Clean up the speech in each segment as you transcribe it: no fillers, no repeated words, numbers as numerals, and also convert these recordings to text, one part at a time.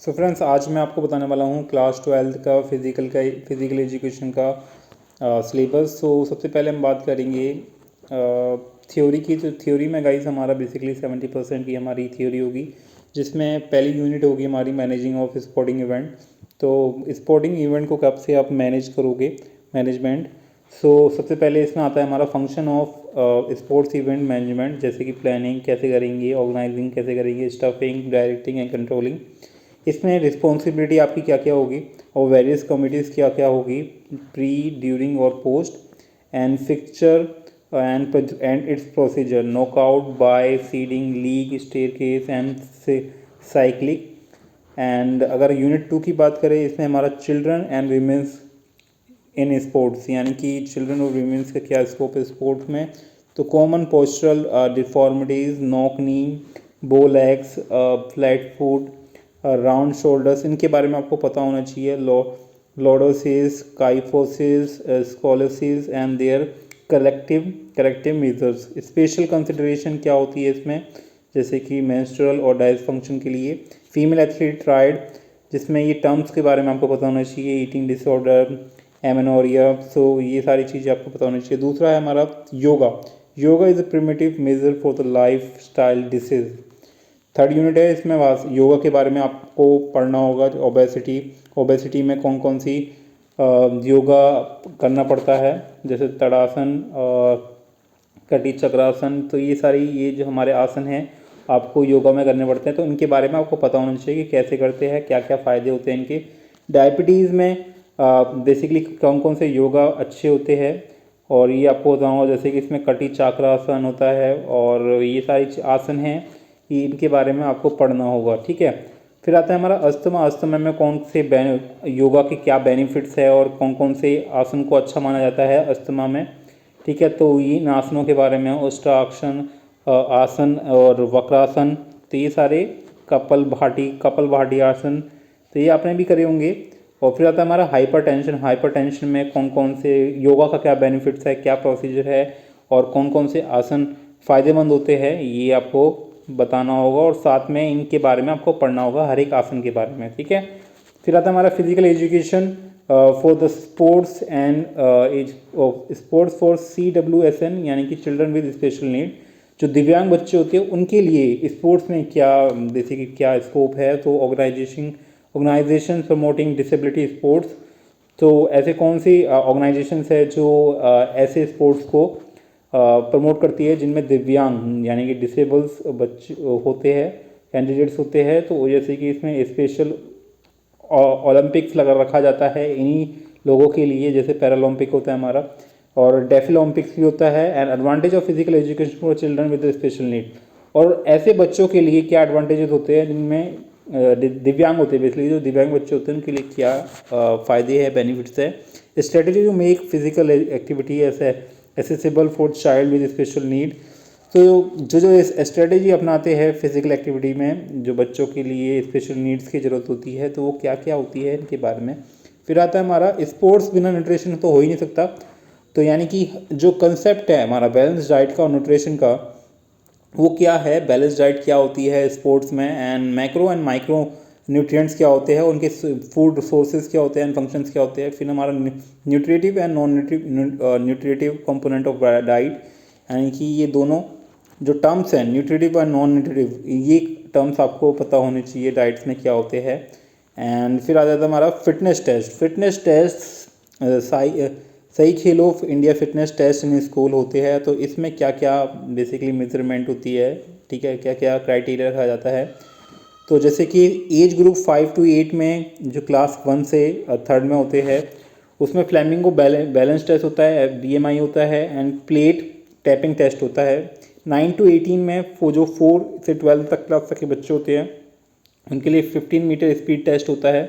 So friends, आज मैं आपको बताने वाला हूँ क्लास 12 का फिज़िकल एजुकेशन का सिलेबस। सो सबसे पहले हम बात करेंगे थ्योरी की। तो थ्योरी में गाइस हमारा बेसिकली 70% की हमारी थ्योरी होगी, जिसमें पहली यूनिट होगी हमारी मैनेजिंग ऑफ स्पोर्टिंग इवेंट। तो स्पोर्टिंग इवेंट को कब से आप मैनेज करोगे, मैनेजमेंट। सो सबसे पहले इसमें आता है हमारा function of sports event management, जैसे कि प्लानिंग कैसे करेंगे, ऑर्गेनाइजिंग कैसे करेंगे, स्टफिंग, डायरेक्टिंग एंड कंट्रोलिंग। इसमें रिस्पॉन्सिबिलिटी आपकी क्या क्या होगी और वेरियस कमिटीज़ क्या क्या होगी, प्री, ड्यूरिंग और post, and fixture and its procedure, knockout, bye, seeding, league, staircase and cyclic. And अगर यूनिट 2 की बात करें, इसमें हमारा children and women's in sports, यानी कि चिल्ड्रन और वीमेंस का क्या स्कोप है स्पोर्ट्स में। तो common postural deformities, knock knee, bow legs, flat foot, round shoulders, इनके बारे में आपको पता होना चाहिए। Lordosis, kyphosis, scoliosis and their corrective measures. Special consideration क्या होती है इसमें, जैसे कि मेंस्ट्रुअल और डाइजेस्ट फंक्शन के लिए। फीमेल एथलीट ट्राइड, जिसमें ये टर्म्स के बारे में आपको पता होना चाहिए, ईटिंग डिसऑर्डर, एमेनोरिया। सो ये सारी चीज़ें आपको पता होनी चाहिए। दूसरा है हमारा yoga. Yoga is a primitive measure for the lifestyle disease. Third unit है, इसमें योगा के बारे में आपको पढ़ना होगा। ओबेसिटी में कौन कौन सी योगा करना पड़ता है, जैसे तड़ासन, कटी चक्रासन। तो ये जो हमारे आसन हैं आपको योगा में करने पड़ते हैं, तो इनके बारे में आपको पता होना चाहिए कि कैसे करते हैं, क्या क्या फ़ायदे होते हैं इनके। डायबिटीज़ में बेसिकली कौन कौन से योगा अच्छे होते हैं, और ये आपको बताऊँगा, जैसे कि इसमें कटी चक्रासन होता है और ये सारी आसन हैं, ये इनके बारे में आपको पढ़ना होगा। ठीक है। फिर आता है हमारा अस्थमा। अस्थमा में कौन से योगा के क्या बेनिफिट्स है और कौन कौन से आसन को अच्छा माना जाता है अस्थमा में। ठीक है, तो ये इन आसनों के बारे में उष्ट्रासन आसन और वक्रासन, तो ये सारे कपल भाटी आसन, तो ये आपने भी करे होंगे। और फिर आता है हमारा हाइपरटेंशन। हाइपरटेंशन में कौन कौन से योगा का क्या बेनिफिट्स है, क्या प्रोसीजर है और कौन कौन से आसन फ़ायदेमंद होते हैं, ये आपको बताना होगा, और साथ में इनके बारे में आपको पढ़ना होगा, हर एक आसन के बारे में। ठीक है। फिर आता है हमारा physical education for the sports and sports for CWSN, यानी कि चिल्ड्रन विद स्पेशल नीड। जो दिव्यांग बच्चे होते हैं उनके लिए स्पोर्ट्स में क्या बेसिकली क्या स्कोप है। तो ऑर्गेनाइजेशन प्रमोटिंग डिसेबिलिटी स्पोर्ट्स। तो ऐसे कौन सी ऑर्गेनाइजेशंस है जो ऐसे स्पोर्ट्स को प्रमोट करती है जिनमें दिव्यांग यानी कि डिसेबल्स बच्चे होते हैं, कैंडिडेट्स होते हैं। तो जैसे कि इसमें स्पेशल ओलंपिक्स लगा रखा जाता है इन्हीं लोगों के लिए, जैसे पैरालंपिक होता है हमारा, और डेफिलॉम्पिक्स भी होता है। And advantage of physical education for children with special need. और ऐसे बच्चों के लिए क्या एडवांटेजेस होते हैं जिनमें दिव्यांग होते हैं, बेसिकली जो दिव्यांग बच्चे होते हैं उनके लिए क्या फ़ायदे हैं, बेनिफिट्स है। Strategy to make physical activity accessible for child with special need. तो जो स्ट्रेटेजी अपनाते हैं फिजिकल एक्टिविटी में जो बच्चों के लिए स्पेशल नीड्स की ज़रूरत होती है, तो वो क्या क्या होती है इनके बारे में। फिर आता है हमारा स्पोर्ट्स बिना न्यूट्रिशन तो हो ही नहीं सकता। तो यानी कि जो कंसेप्ट है हमारा बैलेंस डाइट का और न्यूट्रिशन का, वो क्या है, बैलेंस डाइट क्या होती है स्पोर्ट्स में, and macro and micro nutrients क्या होते हैं, उनके फूड सोर्सेज क्या होते हैं एंड फंक्शंस क्या होते हैं। फिर हमारा nutritive and non nutritive component of diet, यानी कि ये दोनों जो टर्म्स हैं, न्यूट्रिटिव और नॉन न्यूट्रिटिव, ये टर्म्स आपको पता होने चाहिए डाइट्स में क्या होते हैं। एंड फिर आ जाता है हमारा फिटनेस टेस्ट सही खेल of India fitness test in school होते हैं। तो इसमें क्या क्या बेसिकली मेजरमेंट होती है, ठीक है, क्या क्या क्राइटेरिया रखा जाता है। तो जैसे कि एज ग्रुप 5 to 8 में जो क्लास 1 से 3rd में होते हैं, उसमें फ्लैमिंगो बैलेंस टेस्ट होता है, BMI होता है, एंड प्लेट टैपिंग टेस्ट होता है। 9 to 18 में जो 4 से 12 तक क्लास तक के बच्चे होते हैं उनके लिए 15 मीटर स्पीड टेस्ट होता है,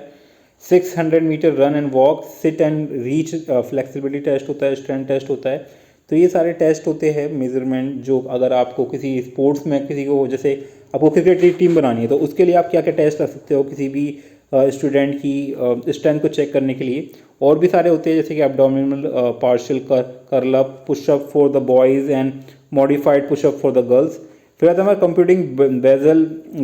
600 metre run and walk, sit and reach flexibility test होता है, स्ट्रेंथ टेस्ट होता है। तो ये सारे टेस्ट होते हैं मेजरमेंट, जो अगर आपको किसी स्पोर्ट्स में किसी को, जैसे आपको क्रिकेट की टीम बनानी है, तो उसके लिए आप क्या क्या टेस्ट रख सकते हो किसी भी स्टूडेंट की स्ट्रेंथ को चेक करने के लिए। और भी सारे होते हैं, जैसे कि abdominal partial curl up, push up for the boys and modified push up for the girls. फिर आता है हमारा कंप्यूटिंग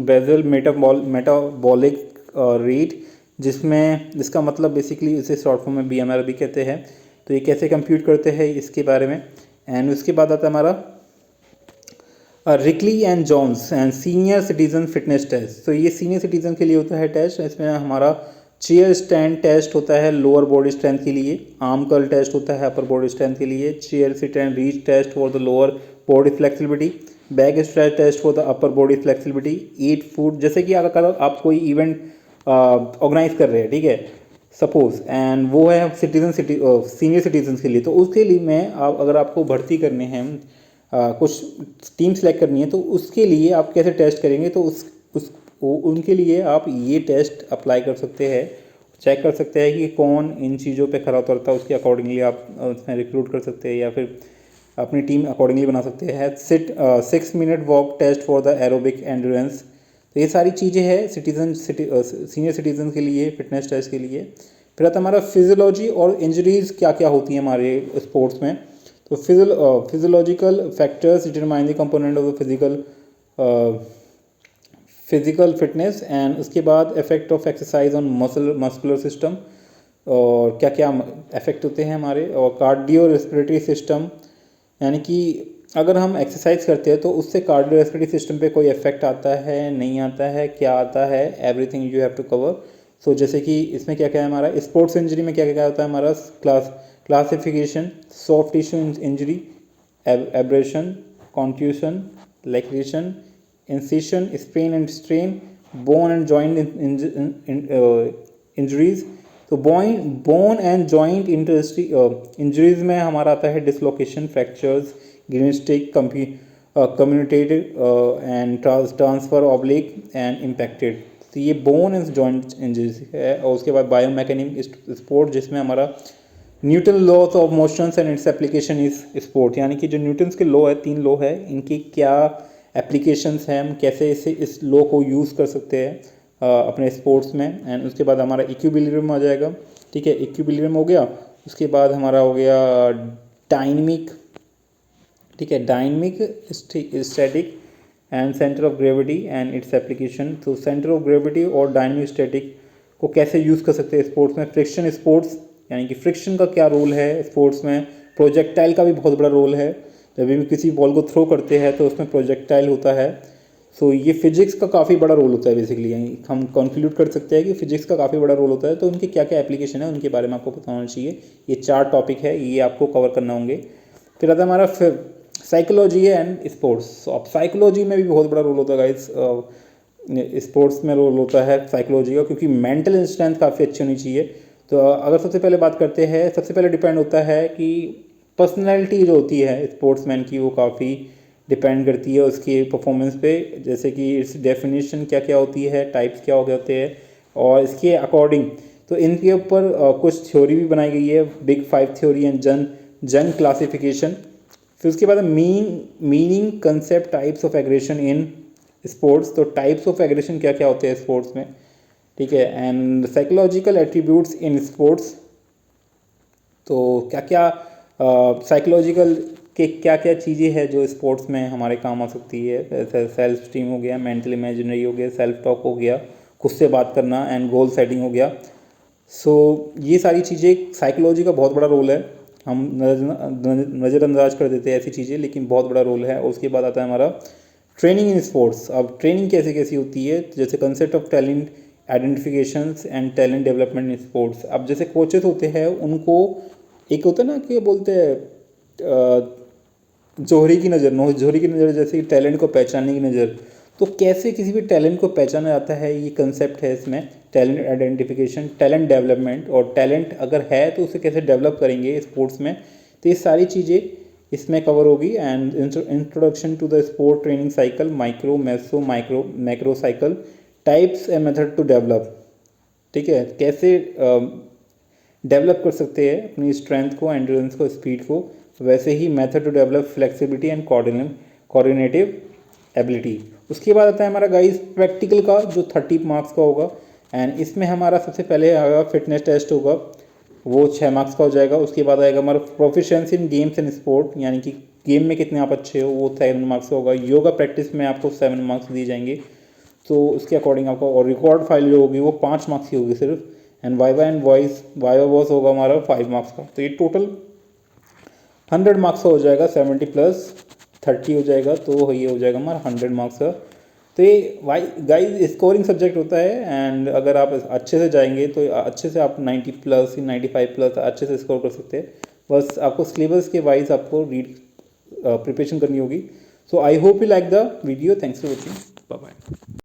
बेजल मेटाबॉलिक रेट, जिसका मतलब बेसिकली इसे शॉर्ट फॉर्म में BMR भी कहते हैं। तो ये कैसे कंप्यूट करते हैं इसके बारे में। एंड उसके बाद आता है हमारा Rikli and Jones and senior citizen fitness test. तो ये सीनियर सिटीजन के लिए होता है टेस्ट। इसमें हमारा चेयर स्टैंड टेस्ट होता है लोअर बॉडी स्ट्रेंथ के लिए, आर्म कर्ल टेस्ट होता है अपर बॉडी स्ट्रेंथ के लिए, chair sit and reach test for the lower body flexibility, back stretch test for the upper body flexibility, eight foot. जैसे कि अगर आप कोई इवेंट ऑर्गेनाइज कर रहे हैं, ठीक है, सपोज, एंड वो है सीनियर सिटीजन के लिए, तो उसके लिए अगर आपको भर्ती करने हैं, कुछ टीम सेलेक्ट करनी है, तो उसके लिए आप कैसे टेस्ट करेंगे, तो उनके लिए आप ये टेस्ट अप्लाई कर सकते हैं, चेक कर सकते हैं कि कौन इन चीज़ों पे खरा उतरता है, उसके अकॉर्डिंगली आप उसमें रिक्रूट कर सकते हैं या फिर अपनी टीम अकॉर्डिंगली बना सकते हैं। 6 minute walk test for the aerobic endurance. तो ये सारी चीज़ें हैं सीनियर सिटीजन के लिए, फिटनेस टेस्ट के लिए। फिर आता हमारा फिजियोलॉजी और इंजरीज क्या क्या होती हैं हमारे स्पोर्ट्स में। तो physiological factors determine the component of the physical fitness. And उसके बाद effect of exercise on muscular system, और क्या क्या इफेक्ट होते हैं हमारे, और कार्डियो रेस्पिरेटरी सिस्टम, यानी कि अगर हम एक्सरसाइज करते हैं तो उससे कार्डियो रेस्पिरेटरी सिस्टम पे कोई इफेक्ट आता है, नहीं आता है, क्या आता है, everything you have to cover. So जैसे कि इसमें क्या क्या है हमारा स्पोर्ट्स इंजरी में क्या क्या होता है हमारा classification, soft tissue injury, abrasion, contusion, laceration, incision, sprain and strain, bone and joint injuries. तो बोन एंड जॉइंट इंजरीज में हमारा आता है dislocation, fractures, greenstick, comminuted and transverse oblique and impacted. तो ये बोन एंड जॉइंट इंजरीज है। और उसके बाद बायोमैकेनिक स्पोर्ट, जिसमें हमारा Newton laws of motions and its application is sport, यानी कि जो न्यूटन्स के लॉ है, 3 लॉ है, इनकी क्या एप्लीकेशंस हैं, हम कैसे इस लॉ को यूज़ कर सकते हैं अपने स्पोर्ट्स में। एंड उसके बाद हमारा इक्विलिब्रियम आ जाएगा, ठीक है, इक्विलिब्रियम हो गया। उसके बाद हमारा हो गया डायनेमिक, ठीक है, dynamic, static and centre of gravity and its application. तो सेंटर ऑफ ग्रेविटी और डायनेमिक स्टैटिक को कैसे यूज़ कर सकते हैं स्पोर्ट्स में। फ्रिक्शन स्पोर्ट्स, यानी कि फ्रिक्शन का क्या रोल है स्पोर्ट्स में। प्रोजेक्टाइल का भी बहुत बड़ा रोल है, जब भी किसी बॉल को थ्रो करते हैं तो उसमें प्रोजेक्टाइल होता है। सो ये फिजिक्स का काफ़ी बड़ा रोल होता है बेसिकली, हम कंक्लूड कर सकते हैं कि फिजिक्स का काफ़ी बड़ा रोल होता है। तो उनके क्या क्या एप्लीकेशन है उनके बारे में आपको पता होना चाहिए। ये 4 टॉपिक है, ये आपको कवर करना होंगे। फिर आता है हमारा साइकोलॉजी एंड स्पोर्ट्स। अब साइकोलॉजी में भी बहुत बड़ा रोल होता है गाइस, स्पोर्ट्स में रोल होता है साइकोलॉजी का, क्योंकि मेंटल स्ट्रेंथ काफ़ी अच्छी होनी चाहिए। तो अगर सबसे पहले बात करते हैं, सबसे पहले डिपेंड होता है कि पर्सनैलिटी जो होती है स्पोर्ट्समैन की, वो काफ़ी डिपेंड करती है उसकी परफॉर्मेंस पे। जैसे कि इस डेफिनेशन क्या क्या होती है, टाइप्स क्या हो गए होते हैं, और इसके अकॉर्डिंग तो इनके ऊपर कुछ थ्योरी भी बनाई गई है, बिग 5 थ्योरी एंड जन क्लासिफिकेशन। फिर उसके बाद meaning, concept, types of aggression in sports. तो टाइप्स ऑफ एग्रेशन क्या क्या होते हैं स्पोर्ट्स में, ठीक है। And psychological attributes in sports, तो क्या क्या साइकोलॉजिकल के क्या क्या चीज़ें हैं जो स्पोर्ट्स में हमारे काम आ सकती है। सेल्फ स्टीम हो गया, मेंटल इमेजिनरी हो गया, सेल्फ टॉक हो गया, खुद से बात करना, एंड गोल सेटिंग हो गया। सो ये सारी चीज़ें, साइकोलॉजी का बहुत बड़ा रोल है, हम नज़रअंदाज कर देते हैं ऐसी चीज़ें, लेकिन बहुत बड़ा रोल है। और उसके बाद आता है हमारा ट्रेनिंग इन स्पोर्ट्स। अब ट्रेनिंग कैसे कैसी होती है, जैसे concept of talent identifications and talent development in sports. अब जैसे कोचेस होते हैं, उनको एक होता है ना कि बोलते हैं जोहरी की नज़र, नो जोहरी की नज़र, जैसे कि टैलेंट को पहचानने की नज़र। तो कैसे किसी भी टैलेंट को पहचाना जाता है, ये कंसेप्ट है इसमें, टैलेंट आइडेंटिफिकेशन, टैलेंट डेवलपमेंट, और टैलेंट अगर है तो उसे कैसे डेवलप करेंगे स्पोर्ट्स में। तो ये सारी चीज़ें इसमें कवर होगी। And introduction to the sport training cycle, micro, meso, macro cycle, types and method to develop, ठीक है, कैसे डेवलप कर सकते हैं अपनी स्ट्रेंथ को, एंड्योरेंस को, स्पीड को। वैसे ही method to develop flexibility and coordinative ability. उसके बाद आता है हमारा गाइस प्रैक्टिकल का, जो 30 मार्क्स का होगा। एंड इसमें हमारा सबसे पहले आएगा फिटनेस टेस्ट होगा, वो 6 मार्क्स का हो जाएगा। उसके बाद आएगा हमारा proficiency in games and sport, यानी कि गेम में कितने आप अच्छे हो, वो 7 मार्क्स का होगा। योगा प्रैक्टिस में आपको 7 मार्क्स दिए जाएंगे। तो उसके अकॉर्डिंग आपका, और रिकॉर्ड फाइल जो होगी वो 5 मार्क्स की होगी सिर्फ, एंड वाइवा एंड वॉइस होगा हमारा 5 मार्क्स का। तो ये टोटल 100 मार्क्स का हो जाएगा, 70 प्लस 30 हो जाएगा, तो ये हो जाएगा हमारा 100 मार्क्स का। तो ये गाइस स्कोरिंग सब्जेक्ट होता है, एंड अगर आप अच्छे से जाएंगे तो अच्छे से आप 90 प्लस 95 प्लस अच्छे से स्कोर कर सकते हैं। बस आपको सिलेबस के वाइज आपको रीड प्रिपरेशन करनी होगी। So I hope you like the video, thanks for watching, bye bye.